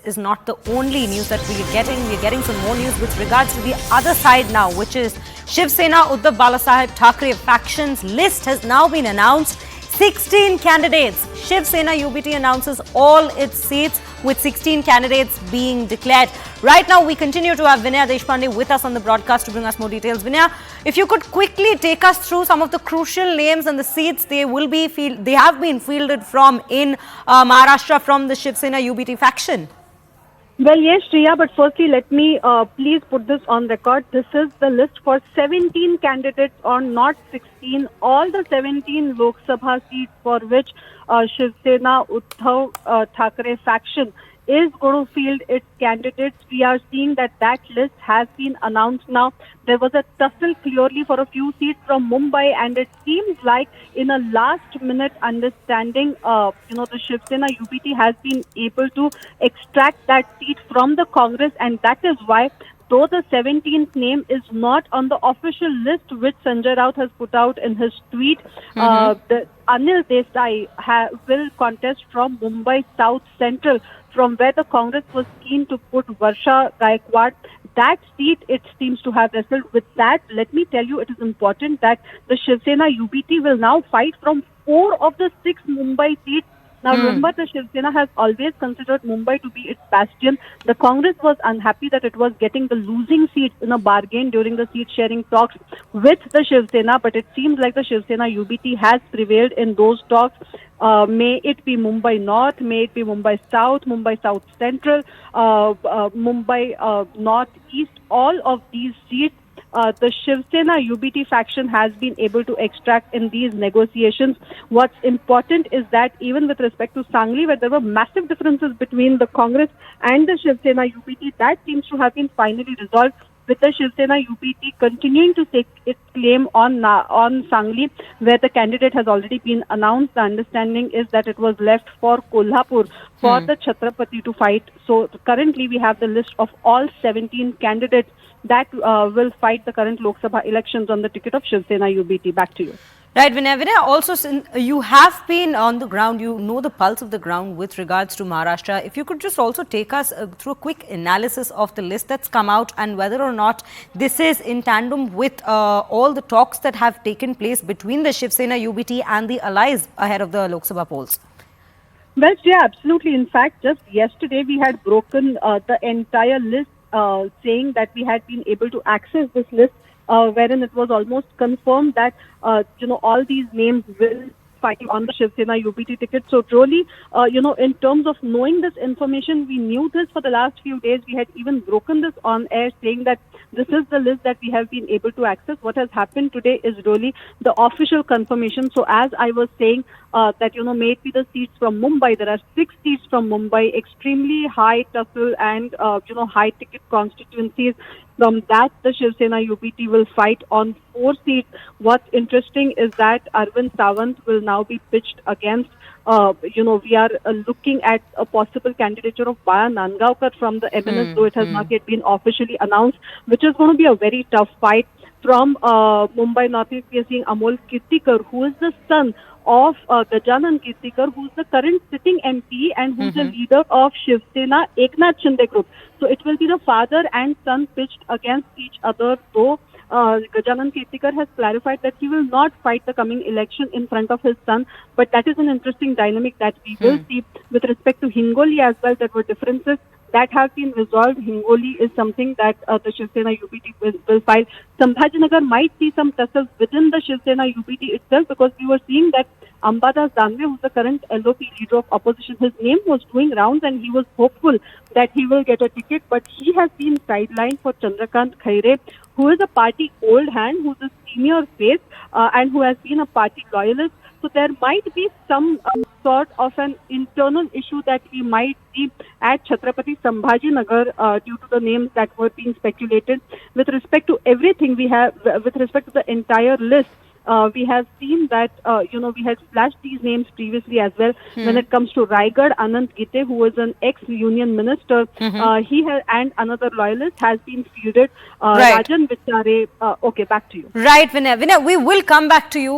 is not the only news that we are getting. We are getting some more news with regards to the other side now, which is Shiv Sena Uddhav Balasaheb Thackeray faction's list has now been announced. 16 candidates. Shiv Sena UBT announces all its seats with 16 candidates being declared. Right now, we continue to have Vinaya Deshpande with us on the broadcast to bring us more details. Vinaya, if you could quickly take us through some of the crucial names and the seats they have been fielded from in Maharashtra from the Shiv Sena UBT faction. Well, yes, Shriya, but firstly, let me please put this on record. This is the list for 17 candidates or not 16. All the 17 Lok Sabha seats for which Shiv Sena Uddhav Thackeray faction is going to field its candidates. We are seeing that list has been announced now. There was a tussle clearly for a few seats from Mumbai, and it seems like in a last-minute understanding, the Shiv Sena UBT has been able to extract that seat from the Congress, and that is why, though the 17th name is not on the official list which Sanjay Raut has put out in his tweet, the Anil Desai will contest from Mumbai South Central, from where the Congress was keen to put Varsha Gaikwad. That seat, it seems to have wrestled with that. Let me tell you, it is important that the Shiv Sena UBT will now fight from 4 of the 6 Mumbai seats. Now, remember, the Shiv Sena has always considered Mumbai to be its bastion. The Congress was unhappy that it was getting the losing seats in a bargain during the seat-sharing talks with the Shiv Sena, but it seems like the Shiv Sena UBT has prevailed in those talks. May it be Mumbai North, may it be Mumbai South, Mumbai South Central, Mumbai North East, all of these seats the Shiv Sena UBT faction has been able to extract in these negotiations. What's important is that even with respect to Sangli, where there were massive differences between the Congress and the Shiv Sena UBT, that seems to have been finally resolved, with the Shiv Sena UBT continuing to take its claim on Sangli, where the candidate has already been announced. The understanding is that it was left for Kolhapur for the Chhatrapati to fight. So currently we have the list of all 17 candidates that will fight the current Lok Sabha elections on the ticket of Shiv Sena UBT. Back to you. Right, Vinaya, also you have been on the ground, you know the pulse of the ground with regards to Maharashtra. If you could just also take us through a quick analysis of the list that's come out and whether or not this is in tandem with all the talks that have taken place between the Shiv Sena UBT and the allies ahead of the Lok Sabha polls. Well, yeah, absolutely. In fact, just yesterday we had broken the entire list, saying that we had been able to access this list, wherein it was almost confirmed that all these names will fight on the Shiv Sena UBT ticket. So truly, in terms of knowing this information, we knew this for the last few days. We had even broken this on air, saying that this is the list that we have been able to access. What has happened today is really the official confirmation. So as I was saying, that, may it be the seats from Mumbai. There are 6 seats from Mumbai, extremely high tussle and, high ticket constituencies. From that, the Shiv Sena UBT will fight on 4 seats. What's interesting is that Arvind Sawant will now be pitched against, we are looking at a possible candidature of Baya Nangaonkar from the MNS, though it has not yet been officially announced, which is going to be a very tough fight. From Mumbai Northeast, we are seeing Amol Kirtikar, who is the son of Gajanan Kirtikar, who's the current sitting MP and who's the leader of Shiv Sena Eknath Shinde group. So it will be the father and son pitched against each other, though Gajanan Kirtikar has clarified that he will not fight the coming election in front of his son. But that is an interesting dynamic that we will see. With respect to Hingoli as well, there were differences that have been resolved. Hingoli is something that the Shiv Sena UBT will file. Sambhajinagar might see some tussles within the Shiv Sena UBT itself, because we were seeing that Ambadas Danve, who's the current LOP leader of opposition, his name was doing rounds and he was hopeful that he will get a ticket, but he has been sidelined for Chandrakant Khaire, who is a party old hand, who's a senior face and who has been a party loyalist. So there might be some sort of an internal issue that we might see at Chhatrapati Sambhajinagar due to the names that were being speculated. With respect to everything we have, with respect to the entire list, we have seen that, we had flashed these names previously as well. When it comes to Raigad, Anand Gite, who was an ex-union minister, he has, and another loyalist has been fielded. Right. Rajan Vichare, okay, back to you. Right, Vinaya. Vinaya, we will come back to you.